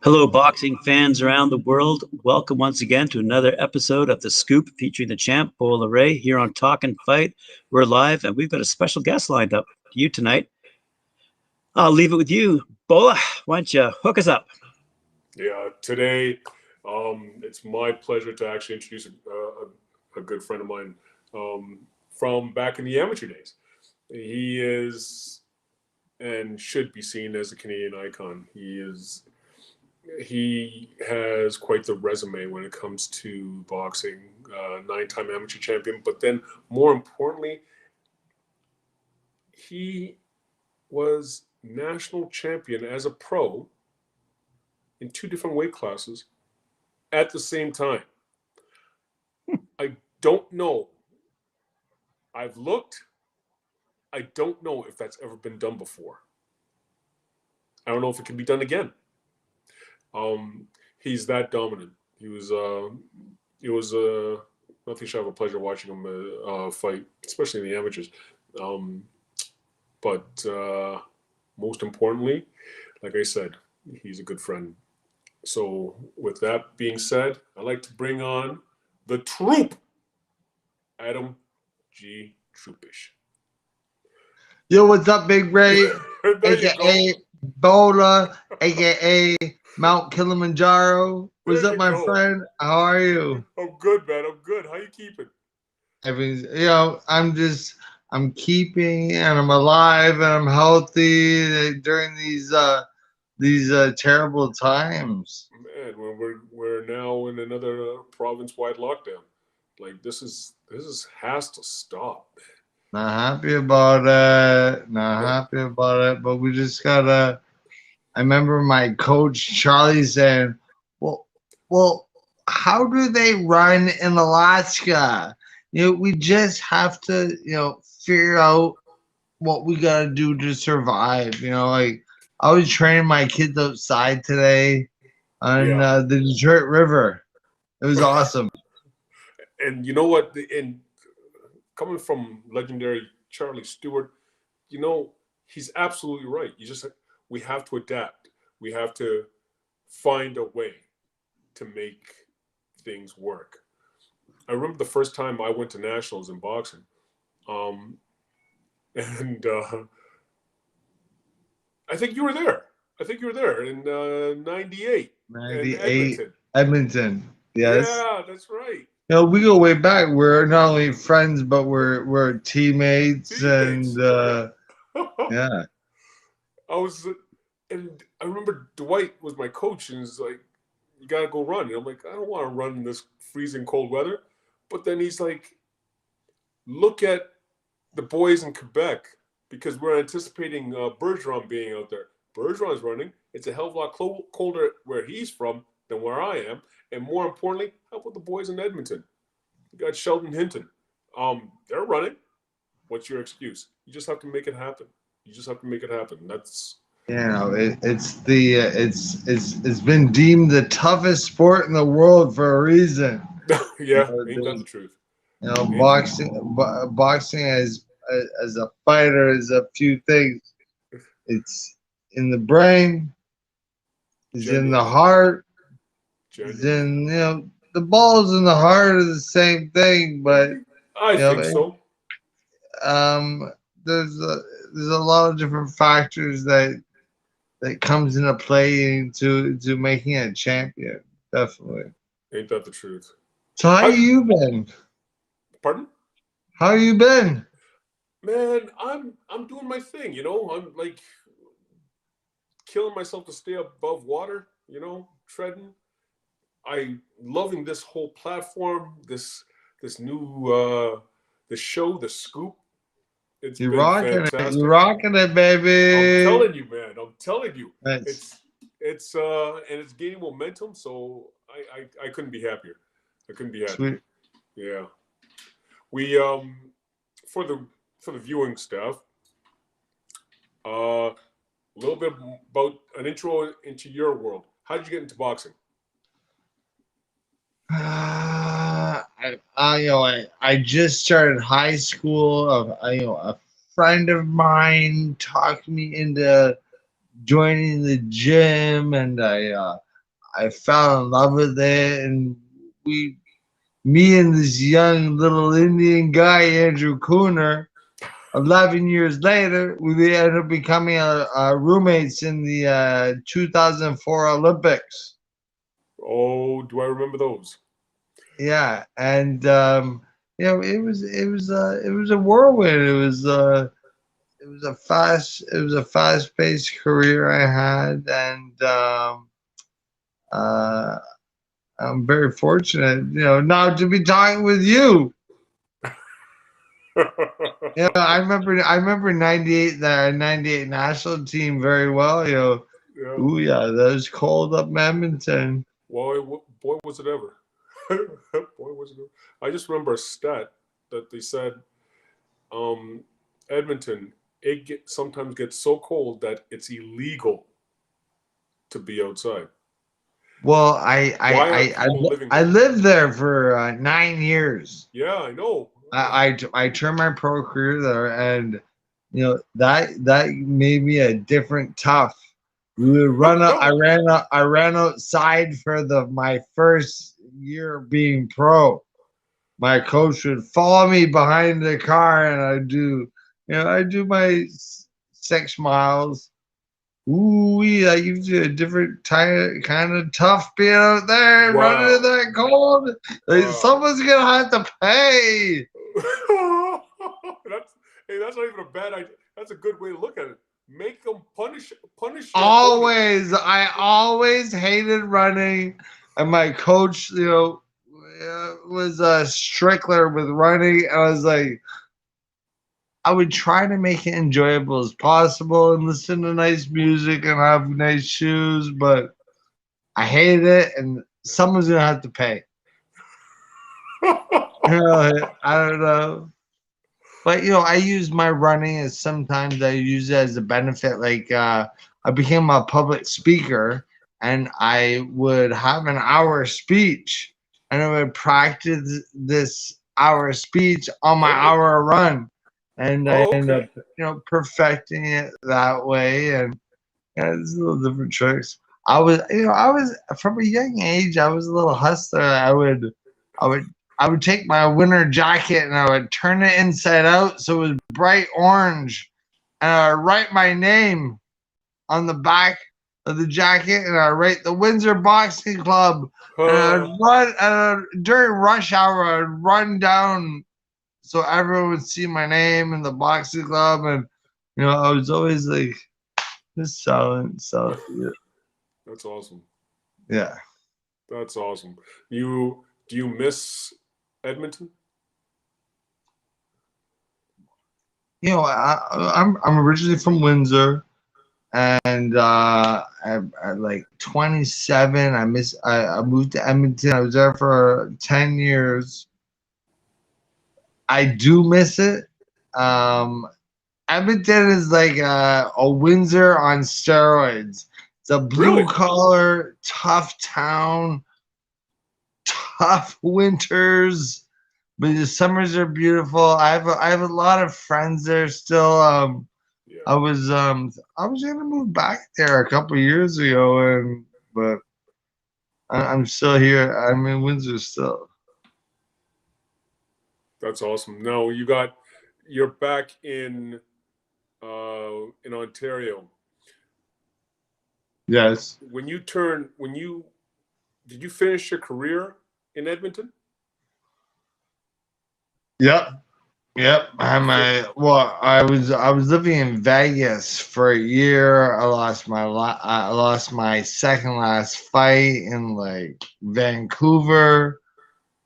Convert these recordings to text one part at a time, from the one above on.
Hello, boxing fans around the world. Welcome once again to another episode of The Scoop featuring the champ, Bola Ray, here on Talkin Fight. We're live, and we've got a special guest lined up to you tonight. I'll leave it with you, Bola. Why don't you hook us up? Yeah, today it's my pleasure to actually introduce a good friend of mine from back in the amateur days. He is and should be seen as a Canadian icon. He has quite the resume when it comes to boxing. Nine-time amateur champion, but then more importantly, he was national champion as a pro in two different weight classes at the same time. I don't know. I've looked. I don't know if that's ever been done before. I don't know if it can be done again. He's that dominant. It was nothing short of a pleasure watching him fight, especially in the amateurs. But most importantly, like I said, he's a good friend. So with that being said, I'd like to bring on the troop, Adam G. Trupish. Yo, what's up, Big Ray? There you go. AKA Bola, AKA Mount Kilimanjaro. What's There up, you my go. friend? How are you? I'm good, man. I'm good. How you keeping? Everything's, I'm keeping and I'm alive and I'm healthy during these terrible times. Man, we're now in another province-wide lockdown. Like this has to stop. Not happy about it. Not happy about it. But we just gotta. I remember my coach Charlie saying, "Well, how do they run in Alaska? We just have to, figure out what we gotta do to survive. Like I was training my kids outside today on the Detroit River. It was awesome. And you know what? And coming from legendary Charlie Stewart, he's absolutely right. We have to adapt. We have to find a way to make things work. I remember the first time I went to nationals in boxing, and I think you were there. I think you were there in '98 in 98 Edmonton. Edmonton. Yes. Yeah, that's right. We go way back. We're not only friends, but we're teammates. And yeah. And I remember Dwight was my coach, and he's like, "You gotta go run." And I'm like, "I don't want to run in this freezing cold weather." But then he's like, "Look at the boys in Quebec, because we're anticipating Bergeron being out there. Bergeron's running. It's a hell of a lot colder where he's from than where I am. And more importantly, how about the boys in Edmonton? You got Sheldon Hinton. They're running. What's your excuse? You just have to make it happen. You just have to make it happen. That's it's been deemed the toughest sport in the world for a reason. yeah, ain't that the truth? Boxing as a fighter is a few things. It's in the brain, it's in the heart, it's in the balls and the heart are the same thing, but I think so. There's a lot of different factors that comes into play to making a champion. Definitely. Ain't that the truth? So how you been? Pardon? How you been? Man, I'm doing my thing, I'm like killing myself to stay above water, treading. I'm loving this whole platform, this new the show, The Scoop. You're rocking fantastic. You're rocking it, baby. I'm telling you, man. I'm telling you. Nice. It's and it's gaining momentum, so I couldn't be happier. I couldn't be happier. Sweet. Yeah. We for the viewing staff, a little bit about an intro into your world. How did you get into boxing? I just started high school. A friend of mine talked me into joining the gym, and I I fell in love with it, and me and this young little Indian guy, Andrew Cooner, 11 years later, we ended up becoming roommates in the 2004 Olympics. Oh, do I remember those? Yeah, and it was a whirlwind. It was a fast paced career I had, and uh, I'm very fortunate, now to be talking with you. Yeah, I remember '98, the '98 national team very well. Yeah. Ooh yeah, that was cold up in Edmonton. Boy, was it ever. Boy, was it ever. I just remember a stat that they said um, Edmonton, sometimes gets so cold that it's illegal to be outside. Well, Why are people living I there? lived there for 9 years. Yeah, I know. I turned my pro career there, and that made me a different tough. We would run up. I ran outside for my first year being pro. My coach would follow me behind the car, and I do my 6 miles. Ooh, that gives you a different kind of tough being out there running in Wow. that cold. Like, Wow. someone's gonna have to pay. that's that's not even a bad idea. That's a good way to look at it. Make them punish your opponent. I always hated running, and my coach, was a strickler with running. I was like, I would try to make it enjoyable as possible and listen to nice music and have nice shoes, but I hated it, and someone's gonna have to pay. I don't know. But I use my running as sometimes I use it as a benefit. Like I became a public speaker, and I would have an hour speech, and I would practice this hour speech on my Oh. hour run, and I Oh, end up okay. perfecting it that way. And there's little different tricks. I was from a young age. I was a little hustler. I would I would take my winter jacket and I would turn it inside out so it was bright orange, and I would write my name on the back of the jacket, and I write the Windsor Boxing Club, and I'd run during rush hour. I'd run down so everyone would see my name in the boxing club, and I was always like just selling, That's awesome. yeah. That's awesome. Do you miss Edmonton? I'm originally from Windsor, and at like 27, I moved to Edmonton. I was there for 10 years. I do miss it. Um, Edmonton is like a Windsor on steroids. It's a blue Really? collar, tough town, tough winters, but the summers are beautiful. I have a lot of friends there still. Yeah. I was gonna move back there a couple years ago, but I'm still here. I'm in Windsor still. That's awesome. No, you're back in Ontario. Yes. Did you finish your career in Edmonton? Yep. Yep. I was living in Vegas for a year. I lost my second last fight in like Vancouver.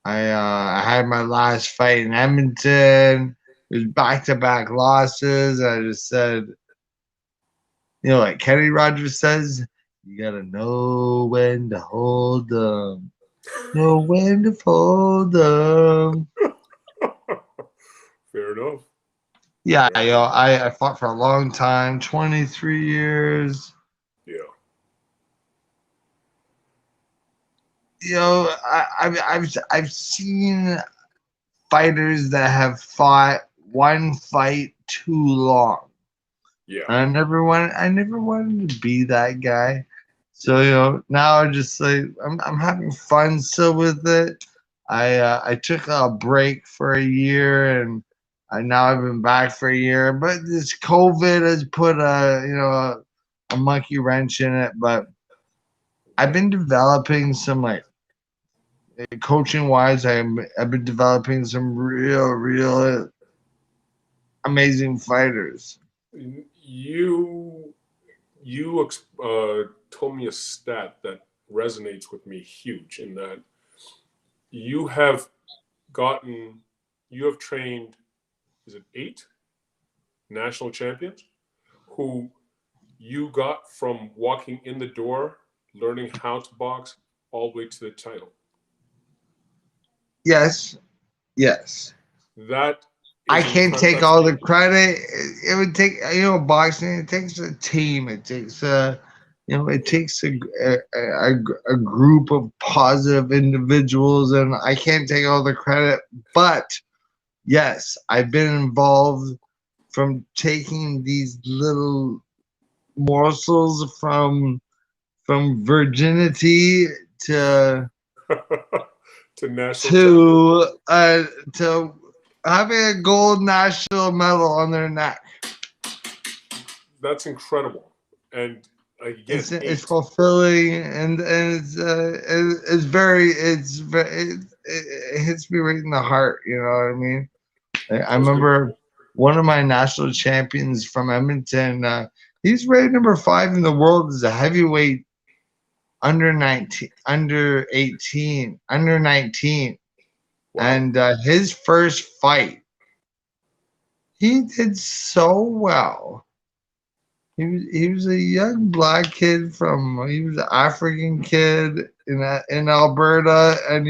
I had my last fight in Edmonton. It was back to back losses. I just said, like Kenny Rogers says, you gotta know when to hold them. Know when to fold them. Fair enough. Yeah, I fought for a long time, 23 years. Yeah. I've seen fighters that have fought one fight too long. Yeah. I never wanted to be that guy. So now I just like I'm having fun still with it. I took a break for a year, and now I've been back for a year. But this COVID has put a monkey wrench in it. But I've been developing some like coaching wise. I've been developing some real amazing fighters. You told me a stat that resonates with me huge in that you have you have trained, is it 8 national champions who you got from walking in the door, learning how to box, all the way to the title. Yes, yes. That I is can't incredible. take all the credit. It would take, boxing. It takes a team. It takes it takes a group of positive individuals, and I can't take all the credit. But yes, I've been involved from taking these little morsels from virginity to to national champion. to having a gold national medal on their neck. That's incredible. And again, It's 8. fulfilling, and it hits me right in the heart. You know what I mean? I That's good. remember one of my national champions from Edmonton. He's rated number 5 in the world as a heavyweight under 19, under 18, under 19. Wow. And his first fight, he did so well. He was a young black kid he was an African kid in Alberta, and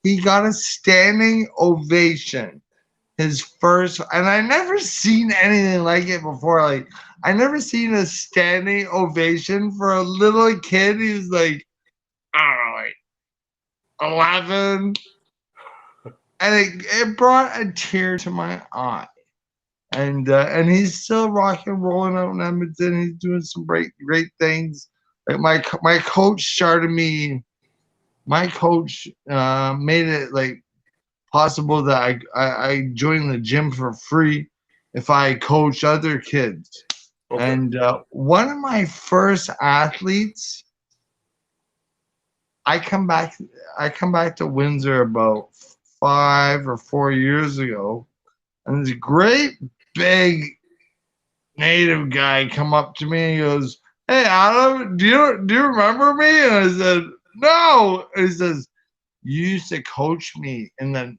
he got a standing ovation. His first, and I never seen anything like it before. Like I never seen a standing ovation for a little kid. He was like, I don't know, like 11, and it brought a tear to my eye. And he's still rocking, rolling out in Edmonton. He's doing some great things. Like my coach started me. My coach made it like possible that I join the gym for free if I coach other kids. Okay. And one of my first athletes, I come back to Windsor about 5 or 4 years ago, and this great big native guy come up to me and he goes, "Hey Adam, do you remember me?" And I said, "No." And he says, "You used to coach me in the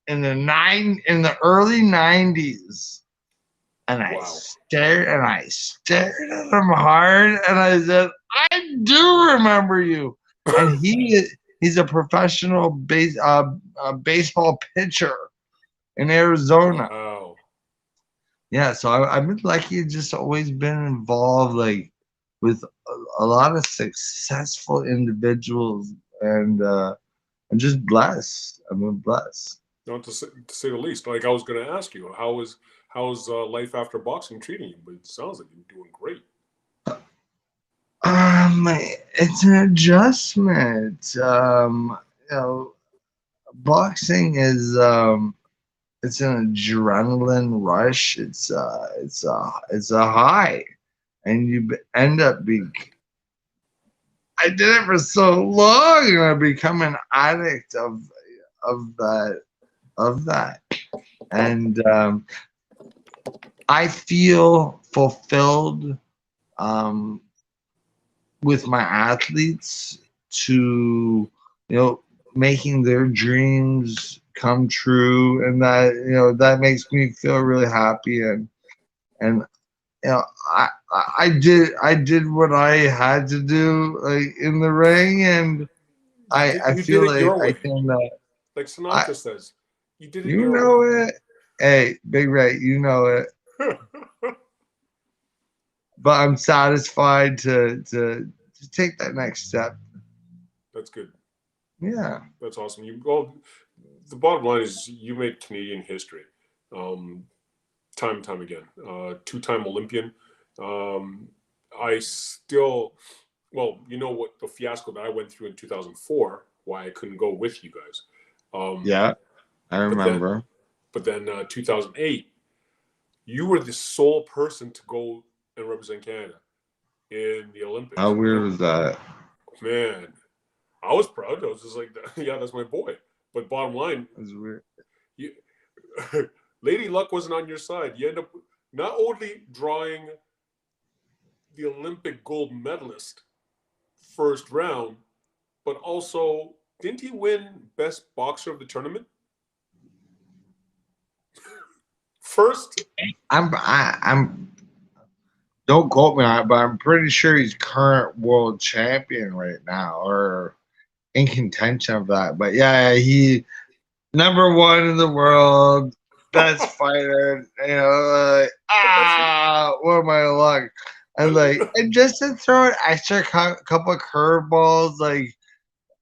early '90s." And I Wow. stared at him hard, and I said, "I do remember you." And he's a professional baseball pitcher in Arizona. Wow. Yeah, so I've been lucky, just always been involved like with a lot of successful individuals, and I'm just blessed. I've been blessed. Not to say the least. Like I was going to ask you, how is life after boxing treating you? But it sounds like you're doing great. It's an adjustment. You know, boxing is it's an adrenaline rush. It's a high, and end up being. I did it for so long, and I become an addict of that, and I feel fulfilled um, with my athletes to making their dreams come true, and that makes me feel really happy, and you know I did what I had to do, like in the ring, and I You did feel it like your I way. can Like I Sinatra says, you did it you your know way. it. Hey, Big Ray, you know it. But I'm satisfied to take that next step. That's good. Yeah. That's awesome. The bottom line is you made Canadian history, um, time and time again. 2-time Olympian. Um, I still, well, you know what the fiasco that I went through in 2004, why I couldn't go with you guys. Yeah, I But then, remember. 2008, you were the sole person to go and represent Canada in the Olympics. How weird was that? Man, I was proud. I was just like, yeah, that's my boy. But bottom line, It was weird. you, Lady Luck wasn't on your side. You end up not only drawing the Olympic gold medalist first round, but also didn't he win best boxer of the tournament? First, I'm don't quote me on it, but I'm pretty sure he's current world champion right now, or in contention of that. But yeah, he number one in the world, best fighter. You know, like, what am I luck? And just to throw an extra couple of curveballs, like,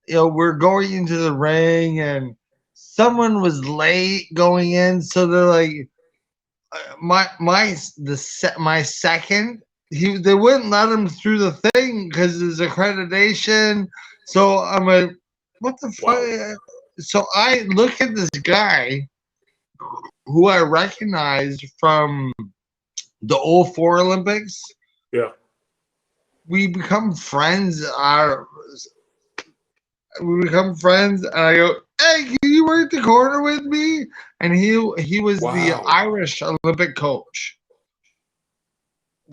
we're going into the ring and someone was late going in, so they're like, my second, they wouldn't let him through the thing because his accreditation. So I'm like, what the fuck? wow. So I look at this guy who I recognized from the '04 Olympics. Yeah. We become friends. And I go, "Hey, can you work the corner with me?" And he was the Wow. Irish Olympic coach.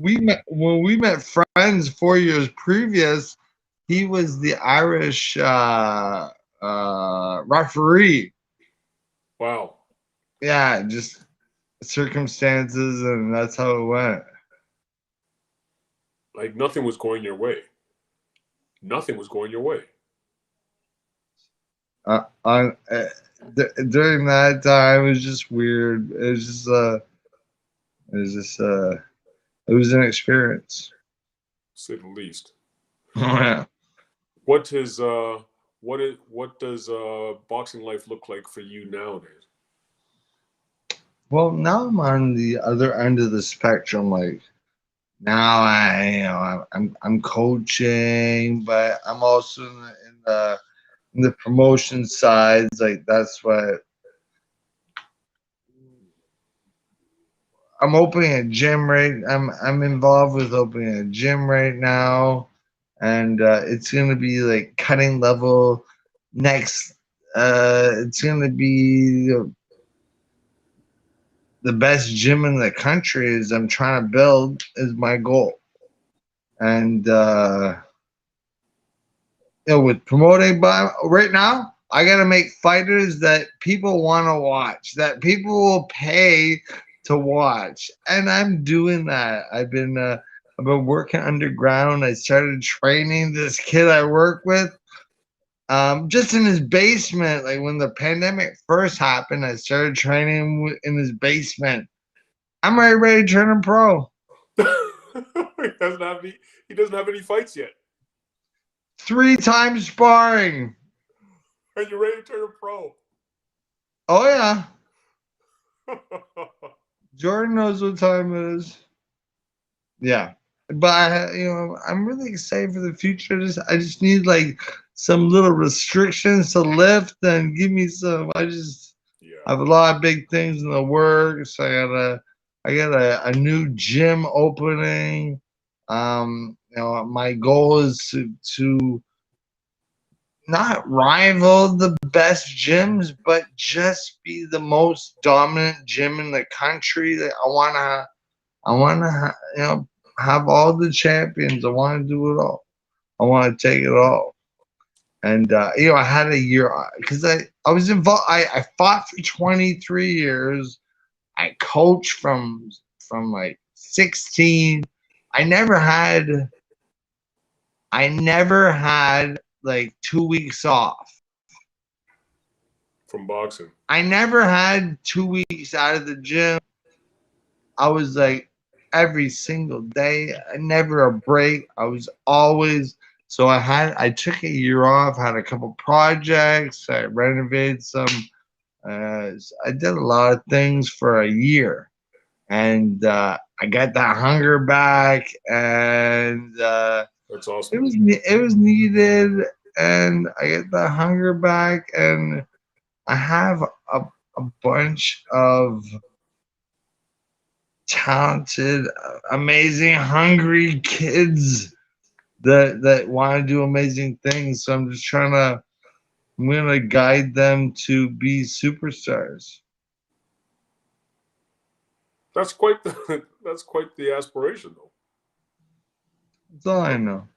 When we met friends 4 years previous. He was the Irish referee. Wow. Yeah, just circumstances, and that's how it went. Like nothing was going your way. Nothing was going your way. During that time, it was just weird. It was an experience. To say the least. Yeah. What does boxing life look like for you nowadays? Well, now I'm on the other end of the spectrum. Like now, I'm coaching, but I'm also in the promotion sides. Like that's what I'm opening a gym right. I'm involved with opening a gym right now, and it's gonna be like cutting level next. It's gonna be the best gym in the country. Is I'm trying to build is my goal, and with promoting, but right now I gotta make fighters that people want to watch, that people will pay to watch, and I'm doing that. I've been working underground. I started training this kid I work with, just in his basement. Like when the pandemic first happened, I started training him in his basement. I'm ready to turn him pro. he doesn't have any fights yet. 3 times sparring. And you're ready to turn him pro. Oh yeah. Jordan knows what time it is. Yeah, but I'm really excited for the future. I just need like some little restrictions to lift and give me some. I have a lot of big things in the works. I got a new gym opening. My goal is to not rival the best gyms, but just be the most dominant gym in the country. That I wanna, have all the champions. I want to do it all. I want to take it all. And I had a year because I was involved. I fought for 23 years. I coached from like 16. I never had like 2 weeks off from boxing. I never had 2 weeks out of the gym. I was like every single day. I never a break. I was always so I took a year off, had a couple projects, I renovated some. I did a lot of things for a year, and I got that hunger back, and That's It awesome. was it was needed, and I get the hunger back, and I have a bunch of talented, amazing, hungry kids that want to do amazing things. So I'm just trying to. I'm gonna guide them to be superstars. That's quite the that's quite the aspiration, though. That's all I know.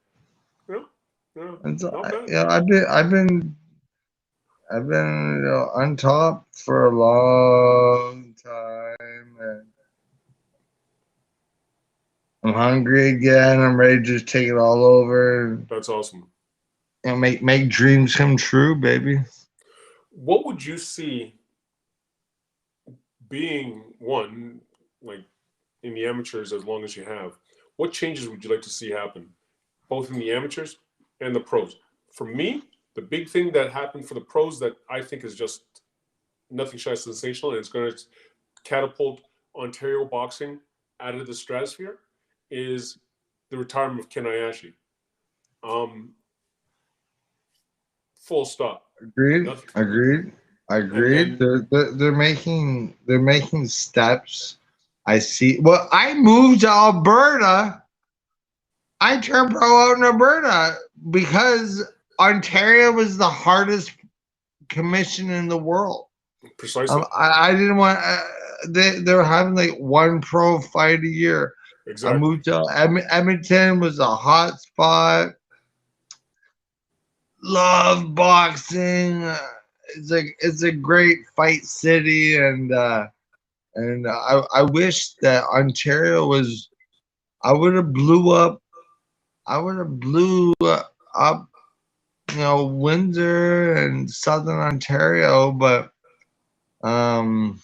Yeah, yeah, That's all, not bad. yeah. I've been on top for a long time, and I'm hungry again. I'm ready to just take it all over That's awesome. and make dreams come true, baby. What would you see being one like in the amateurs as long as you have? What changes would you like to see happen, both in the amateurs and the pros? For me, the big thing that happened for the pros that I think is just nothing shy of sensational and it's going to catapult Ontario boxing out of the stratosphere is the retirement of Ken Ayashi. Um, full stop. Agreed. Nothing. Agreed. And Agreed. then They're making steps. I see. Well, I moved to Alberta. I turned pro out in Alberta because Ontario was the hardest commission in the world. precisely, I didn't want. They were having like one pro fight a year. I exactly. moved to Edmonton was a hot spot. Love boxing. It's a great fight city, and I wish that Ontario was. I would have blew up. I would have blew up. Windsor and Southern Ontario, but um,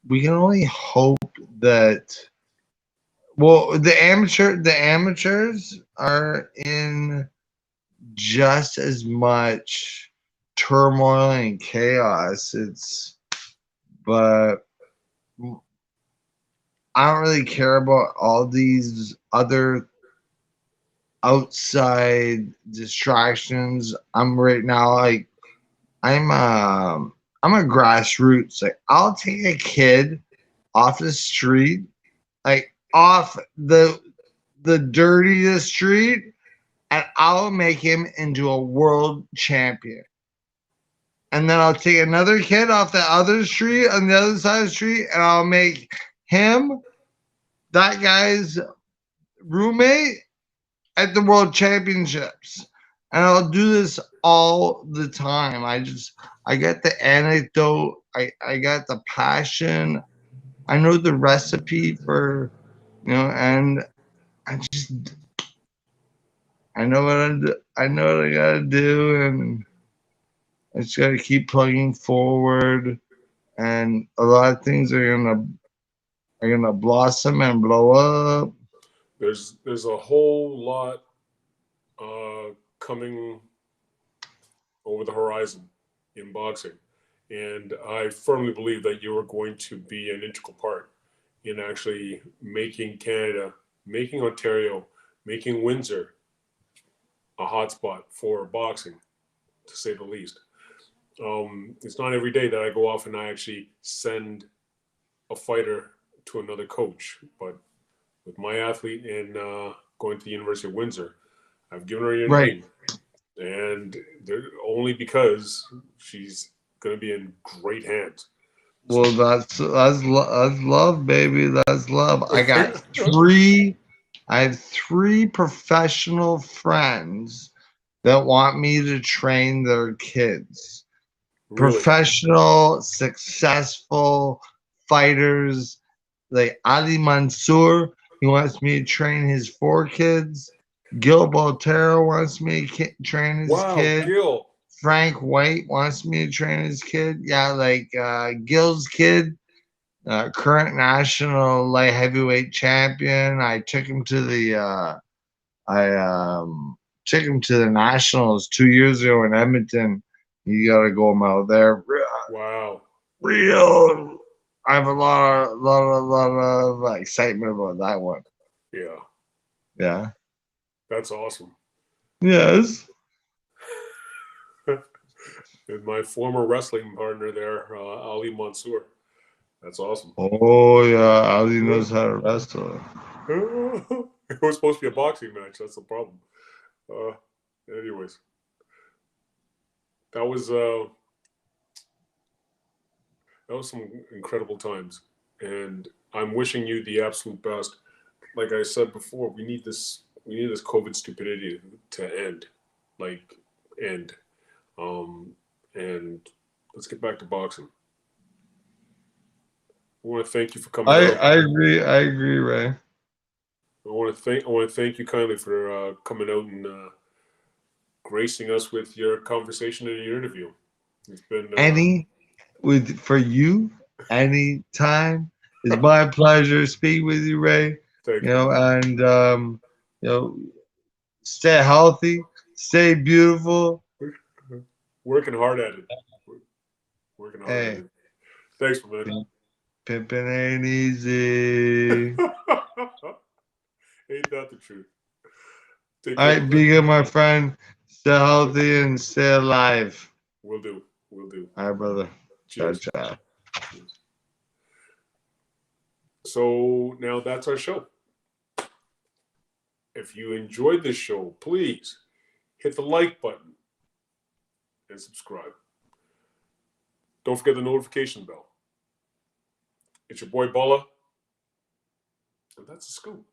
we can only hope that. Well, the amateurs are in just as much turmoil and chaos. But I don't really care about all these other outside distractions. I'm right now like I'm I'm a grassroots. Like I'll take a kid off the street, like off the dirtiest street, and I'll make him into a world champion. And then I'll take another kid off the other street on the other side of the street, and I'll make him that guy's roommate at the world championships. And I'll do this all the time. I get the anecdote, I got the passion, I know the recipe for and I just I know what I gotta do, and I just gotta keep plugging forward, and a lot of things are gonna blossom and blow up. There's a whole lot coming over the horizon in boxing, and I firmly believe that you are going to be an integral part in actually making Canada, making Ontario, making Windsor a hotspot for boxing, to say the least. It's not every day that I go off and I actually send a fighter to another coach, but with my athlete and going to the University of Windsor, I've given her your Right. name, and only because she's going to be in great hands. So, Well, that's love, baby. That's love. I have three professional friends that want me to train their kids. really, Professional, successful fighters like Ali Mansour. He wants me to train his four kids. Gil Boltero wants me to train his wow, kid. Gil, Frank White wants me to train his kid. Yeah, like Gil's kid, current national light heavyweight champion. I took him to the nationals 2 years ago in Edmonton. You gotta go him out there. wow, Real. I have a lot of excitement about that one. yeah. Yeah. That's awesome. Yes. And my former wrestling partner there, Ali Mansour. That's awesome. Oh yeah, Ali knows how to wrestle. It was supposed to be a boxing match. That's the problem. Anyways, that was some incredible times, and I'm wishing you the absolute best. Like I said before, we need this COVID stupidity to end, like end, and let's get back to boxing. I want to thank you for coming out. I agree, Ray. I want to thank you kindly for coming out and gracing us with your conversation and your interview. It's been For you, anytime. It's my pleasure to speak with you, Ray. thank You know, and you know, stay healthy, stay beautiful. working hard at it. Working hard at Hey, it. Thanks, man. pimping ain't easy. Ain't that the truth? Take All care, right, be good, my friend. Stay healthy and stay alive. Will do. Will do. All right, brother. Ciao, Cheers. ciao. Cheers. So now that's our show. If you enjoyed this show, please hit the like button and subscribe. Don't forget the notification bell. It's your boy Bola, and that's the scoop.